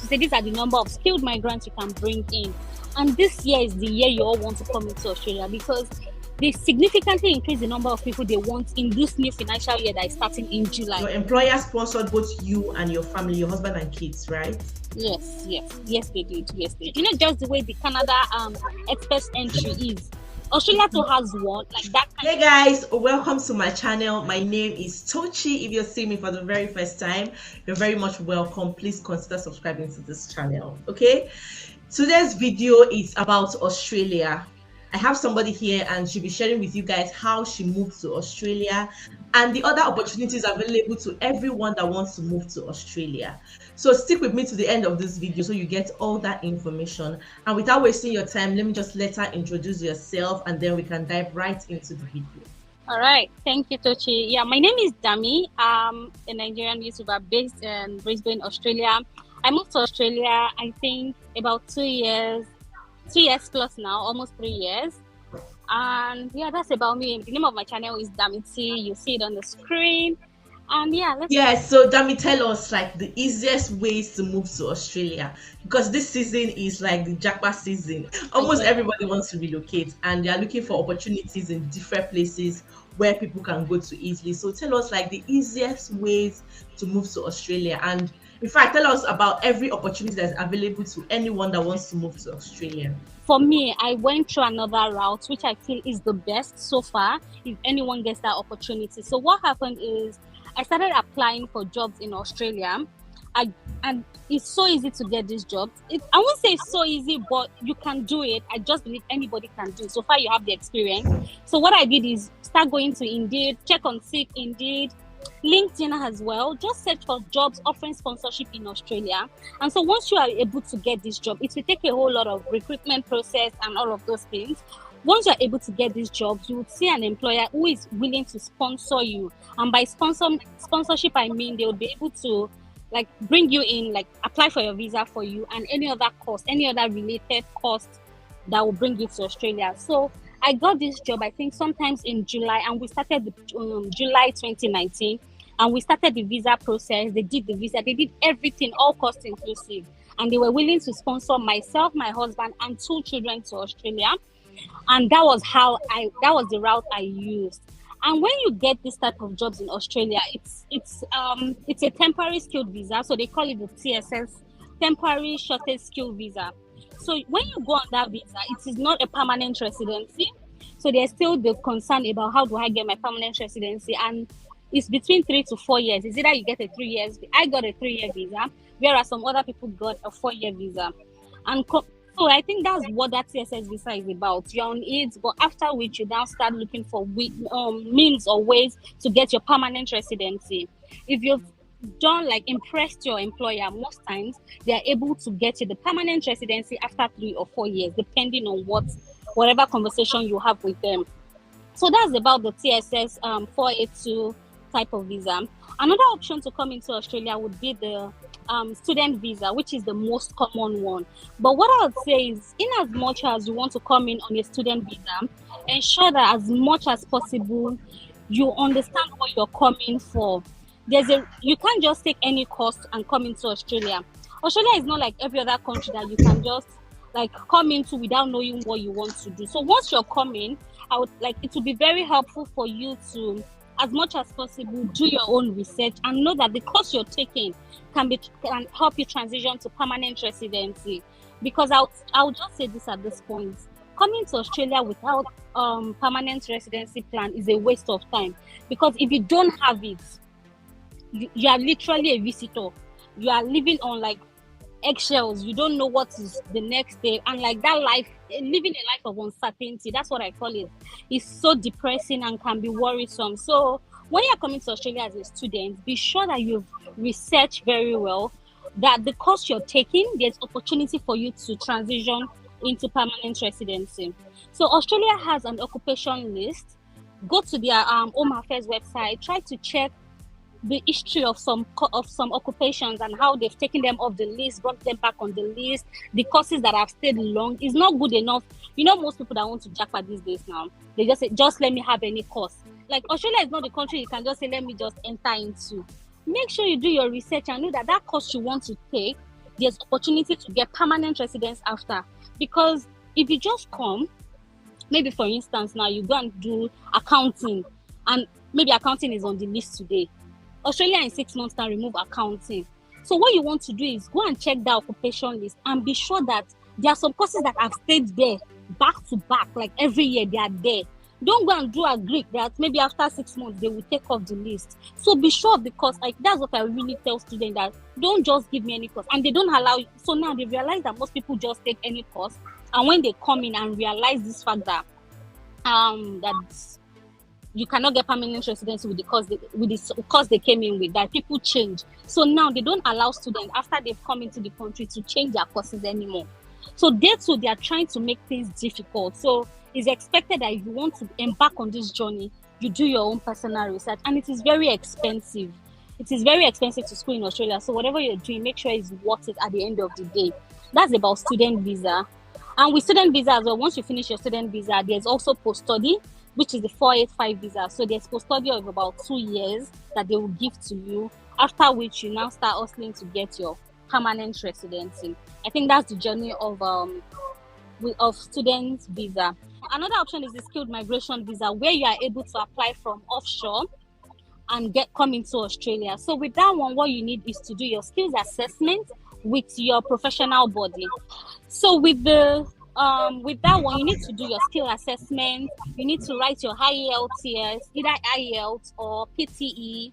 to say these are the number of skilled migrants you can bring in. And this year is the year you all want to come into Australia, because they significantly increase the number of people they want in this new financial year that is starting in July. Your employer sponsored both you and your family, your husband and kids, right? Yes, they did. You know, just the way the Canada express entry is. Australia too has one like that. Hey guys, welcome to my channel. My name is Tochi. If you're seeing me for the very first time, you're very much welcome. Please consider subscribing to this channel. Okay, today's video is about Australia. I have somebody here and she'll be sharing with you guys how she moved to Australia and the other opportunities available to everyone that wants to move to Australia. So stick with me to the end of this video so you get all that information. And without wasting your time, let me just let her introduce herself and then we can dive right into the video. All right, thank you, Tochi. Yeah, my name is Dami. I'm a Nigerian YouTuber based in Brisbane, Australia. I moved to Australia, I think, about 2 years plus now, almost 3 years. And yeah, that's about me. The name of my channel is Damiti. You see it on the screen. And yeah, so Dami, tell us like the easiest ways to move to Australia, because this season is like the jackpot season. Almost everybody wants to relocate and they are looking for opportunities in different places where people can go to easily. So tell us like the easiest ways to move to Australia, and in fact tell us about every opportunity that's available to anyone that wants to move to Australia. For me, I went through another route which I feel is the best so far if anyone gets that opportunity. So what happened is I started applying for jobs in Australia, and it's so easy to get these jobs. I won't say it's so easy, but you can do it. I just believe anybody can do it. So far, you have the experience. So what I did is start going to Indeed, check on Seek, Indeed, LinkedIn as well. Just search for jobs offering sponsorship in Australia. And so once you are able to get this job, it will take a whole lot of recruitment process and all of those things. Once you're able to get these jobs, you would see an employer who is willing to sponsor you. And by sponsorship, I mean they would be able to like bring you in, like apply for your visa for you and any other cost, any other related cost that will bring you to Australia. So I got this job, I think sometimes in July, and we started July 2019, and we started the visa process. They did the visa, they did everything, all cost inclusive. And they were willing to sponsor myself, my husband, and 2 children to Australia. And that was the route I used. And when you get this type of jobs in Australia, it's a temporary skilled visa. So they call it the TSS, temporary shortage skilled visa. So when you go on that visa, it is not a permanent residency. So there's still the concern about how do I get my permanent residency, and it's between 3 to 4 years. It's either you get a 3 years. I got a 3-year visa, whereas some other people got a 4-year visa. And so I think that's what that TSS visa is about. You're on it, but after which you now start looking for means or ways to get your permanent residency. If you've done like impressed your employer, most times they are able to get you the permanent residency after 3 or 4 years, depending on whatever conversation you have with them. So that's about the TSS 482 type of visa. Another option to come into Australia would be the student visa, which is the most common one. But what I would say is, in as much as you want to come in on a student visa, ensure that as much as possible you understand what you're coming for. You can't just take any course and come into Australia. Australia is not like every other country that you can just like come into without knowing what you want to do. So once you're coming, it would be very helpful for you to, as much as possible, do your own research and know that the course you're taking can help you transition to permanent residency. Because I'll just say this at this point: coming to Australia without permanent residency plan is a waste of time. Because if you don't have it, you are literally a visitor. You are living on like eggshells. You don't know what is the next day, and like that life, living a life of uncertainty, that's what I call it, is so depressing and can be worrisome. So when you're coming to Australia as a student, be sure that you've researched very well that the course you're taking, there's opportunity for you to transition into permanent residency. So Australia has an occupation list. Go to their Home Affairs website, try to check the history of some occupations and how they've taken them off the list, brought them back on the list. The courses that have stayed long is not good enough. You know, most people that want to jackpot these days now, they just say, just let me have any course. Like Australia is not the country you can just say, let me just enter into. Make sure you do your research and know that that course you want to take there's opportunity to get permanent residence after. Because if you just come, maybe for instance, now you go and do accounting, and maybe accounting is on the list today. Australia in 6 months can remove accounting. So what you want to do is go and check the occupation list and be sure that there are some courses that have stayed there back to back, like every year they are there. Don't go and do a Greek that maybe after 6 months they will take off the list. So be sure of the course. Like that's what I really tell students, that don't just give me any course. And they don't allow you. So now they realize that most people just take any course. And when they come in and realize this fact that you cannot get permanent residency with the course they came in with, that people change. So now they don't allow students after they've come into the country to change their courses anymore. So they are trying to make things difficult. So it's expected that if you want to embark on this journey, you do your own personal research, and it is very expensive. It is very expensive to school in Australia. So whatever you're doing, make sure it's worth it at the end of the day. That's about student visa. And with student visa as well, once you finish your student visa, there's also post-study, which is the 485 visa. So there's post-study of about 2 years that they will give to you, after which you now start hustling to get your permanent residency. I think that's the journey of student visa. Another option is the skilled migration visa, where you are able to apply from offshore and come into Australia. So with that one, what you need is to do your skills assessment with your professional body. So with that one, you need to do your skill assessment. You need to write your IELTS, either IELTS or PTE.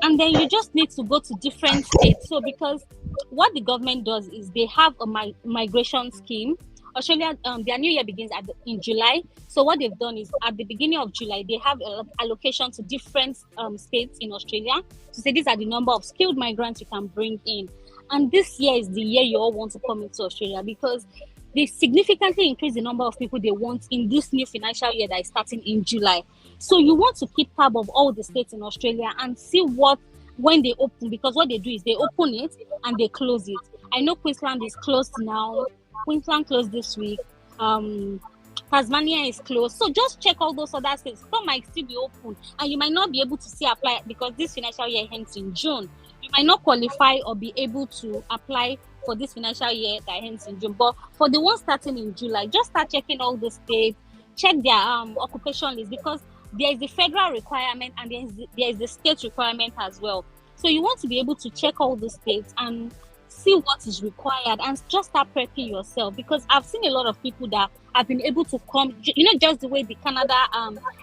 And then you just need to go to different states. So because what the government does is they have a migration scheme. Australia, their new year begins in July. So what they've done is at the beginning of July, they have allocation to different states in Australia to say these are the number of skilled migrants you can bring in. And this year is the year you all want to come into Australia, because they significantly increase the number of people they want in this new financial year that is starting in July. So you want to keep tab of all the states in Australia and see when they open, because what they do is they open it and they close it. I know Queensland is closed now. Queensland closed this week. Tasmania is closed. So just check all those other states. Some might still be open, and you might not be able to see apply because this financial year ends in June. You might not qualify or be able to apply for this financial year that ends in June. But for the ones starting in July, just start checking all the states, check their occupation list, because there is the federal requirement and there is the state requirement as well. So you want to be able to check all the states and see what is required and just start prepping yourself, because I've seen a lot of people that have been able to come, just the way the Canada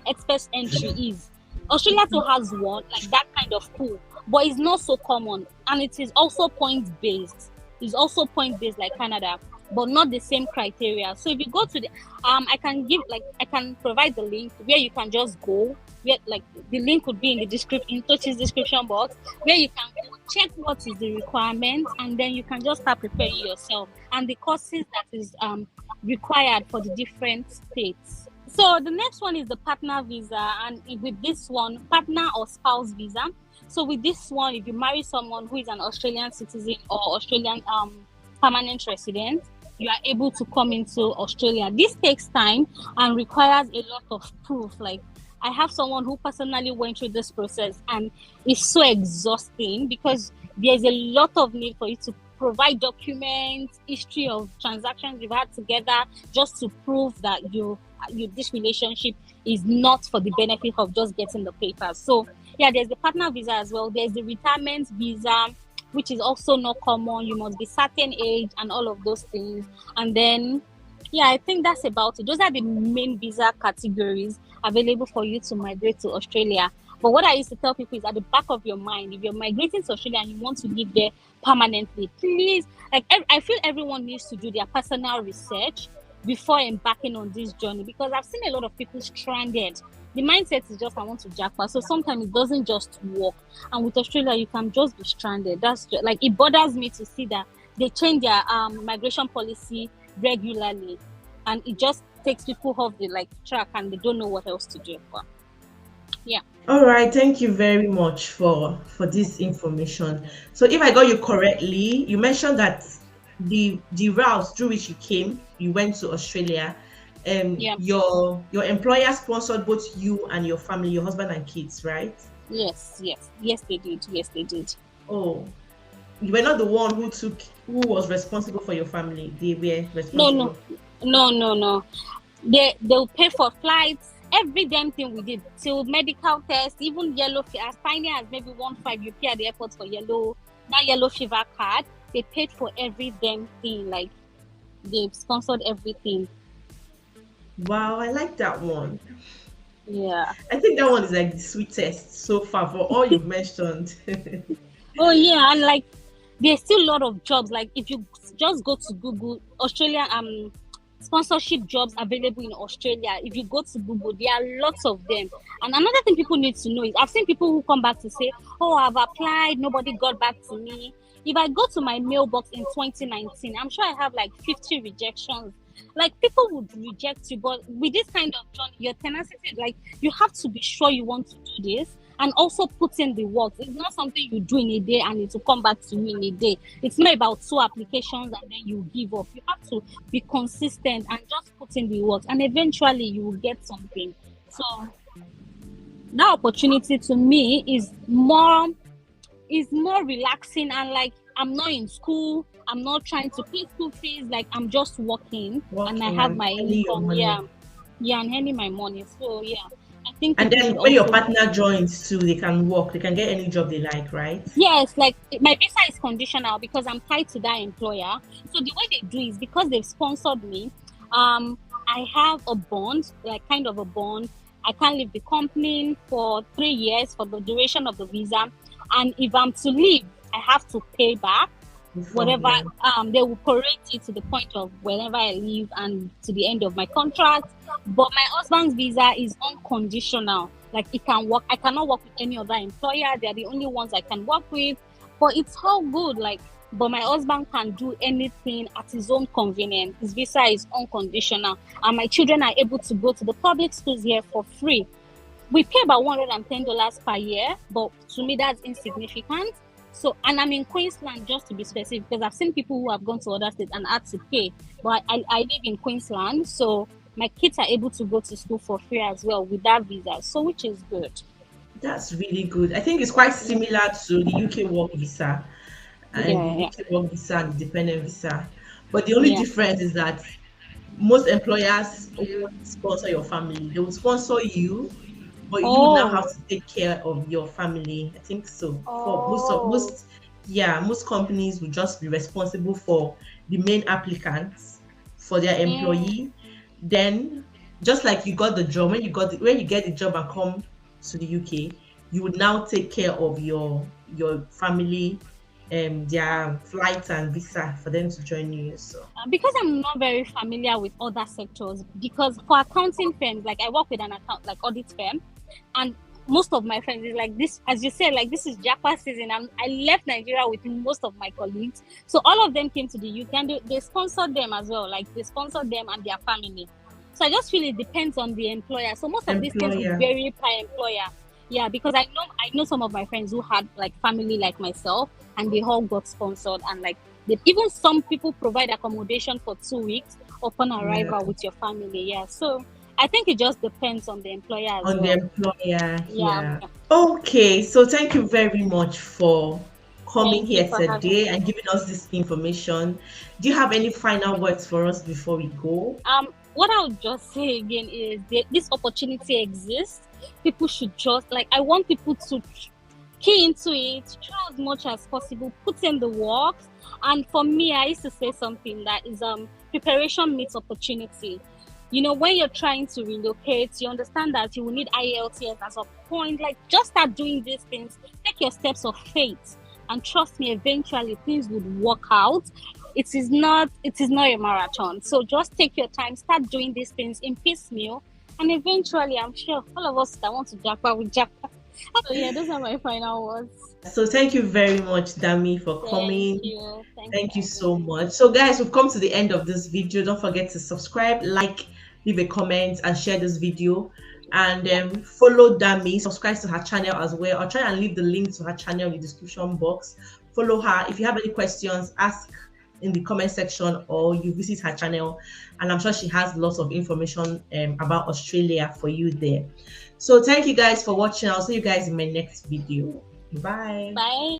express entry is. Australia too has one, like that kind of pool, but it's not so common, and it is also point-based. It's also point-based like Canada, but not the same criteria. So if you go to the, I can provide the link where you can just go. Where, like, the link would be in the Tochi's description box, where you can go check what is the requirement, and then you can just start preparing yourself and the courses that is required for the different states. So the next one is the partner visa, and with this one, partner or spouse visa. So with this one, if you marry someone who is an Australian citizen or Australian permanent resident, you are able to come into Australia. This takes time and requires a lot of proof. Like, I have someone who personally went through this process, and it's so exhausting because there's a lot of need for you to provide documents, history of transactions you've had together, just to prove that this relationship is not for the benefit of just getting the papers. So yeah, there's the partner visa as well. There's the retirement visa, which is also not common. You must be certain age and all of those things. And then, yeah, I think that's about it. Those are the main visa categories available for you to migrate to Australia. But what I used to tell people is, at the back of your mind, if you're migrating to Australia and you want to live there permanently, please, I feel everyone needs to do their personal research before embarking on this journey, because I've seen a lot of people stranded. The mindset is just, I want to jackpot. So sometimes it doesn't just work. And with Australia, you can just be stranded. That's just, like, it bothers me to see that they change their migration policy regularly, and it just takes people off the track, and they don't know what else to do. But yeah. All right, thank you very much for this information. So if I got you correctly, you mentioned that the routes through which you went to Australia, Yeah. your employer sponsored both you and your family, your husband and kids, right? Yes, they did. Oh, You were not the one who was responsible for your family. They were No, no, responsible. no. They'll pay for flights, every damn thing we did, till medical tests, even yellow fever, as tiny as maybe 1.5 you pay at the airport for that yellow fever card. They paid for every damn thing. Like, they've sponsored everything. Wow, I like that one. Yeah. I think that one is like the sweetest so far for all you've mentioned. Oh yeah, and like there's still a lot of jobs. Like if you just go to Google Australia sponsorship jobs available in Australia. If you go to Google, there are lots of them. And another thing people need to know is I've seen people who come back to say, "Oh, I've applied, nobody got back to me." If I go to my mailbox in 2019, I'm sure I have like 50 rejections. Like people would reject you, but with this kind of journey, your tenacity, like you have to be sure you want to do this and also put in the work. It's not something you do in a day and it will come back to you in a day. It's not about 2 applications and then you give up. You have to be consistent and just put in the work, and eventually you will get something. So that opportunity to me is more relaxing, and like I'm not in school, I'm not trying to pay school fees, like I'm just working and I Working have and my earning your income. money. Yeah, and earning my money. So yeah, I think And people then should when your also. partner joins too, they can work. They can get any job they like, right? Yes, like my visa is conditional because I'm tied to that employer. So the way they do is because they've sponsored me, I have a bond, like kind of a bond. I can't leave the company for 3 years for the duration of the visa. And if I'm to leave, I have to pay back Before, whatever. yeah. They will prorate it to the point of whenever I leave and to the end of my contract. But my husband's visa is unconditional. Like it can work. I cannot work with any other employer. They're the only ones I can work with. But it's all good. Like, but my husband can do anything at his own convenience. His visa is unconditional, and my children are able to go to the public schools here for free. We pay about $110 per year, but to me that's insignificant. So, and I'm in Queensland, just to be specific, because I've seen people who have gone to other states and had to pay. But I live in Queensland, so my kids are able to go to school for free as well with that visa, so which is good. That's really good. I think it's quite similar to the UK work visa and the Yeah, UK work visa and the dependent visa. But the only yeah. difference is that most employers won't sponsor your family. They will sponsor you, but you now have Oh, to take care of your family. I think so. For oh, most companies will just be responsible for the main applicants for their mm, employee. Then, just like you got the job, when you get the job and come to the UK, you would now take care of your family, their flights and visa for them to join you. So because I'm not very familiar with other sectors, because for accounting firms, like I work with an account like audit firm, and most of my friends is like this, as you said, like this is Japa season. I left Nigeria with most of my colleagues, so all of them came to the UK and they sponsored them as well. Like they sponsored them and their family. So I just feel it depends on the employer. So most of these things will employer. vary per employer. Yeah, because I know some of my friends who had like family like myself, and they all got sponsored, and like even some people provide accommodation for 2 weeks upon Yeah. arrival with your family. Yeah, so I think it just depends on the employer as On the well. employer, Yeah, yeah. yeah. Okay, so thank you very much for coming Thank you here for having today me. and giving us this information. Do you have any final words for us before we go? What I would just say again is that this opportunity exists. People should just like I want people to key into it, try as much as possible, put in the work. And for me, I used to say something that is preparation meets opportunity. You know, when you're trying to relocate, you understand that you will need IELTS as a point. Like, just start doing these things. Take your steps of faith, and trust me, eventually things would work out. It is not a marathon. So just take your time, start doing these things in piecemeal, and eventually, I'm sure all of us that want to japa will japa. So yeah, those are my final words. So thank you very much, Dami, for Thank coming. you. Thanks for Thank you having so me. much. So guys, we've come to the end of this video. Don't forget to subscribe, like, leave a comment, and share this video. And Yeah. follow Dami, subscribe to her channel as well. I'll try and leave the link to her channel in the description box. Follow her. If you have any questions, ask in the comment section or you visit her channel. And I'm sure she has lots of information about Australia for you there. So thank you guys for watching. I'll see you guys in my next video. Bye. Bye.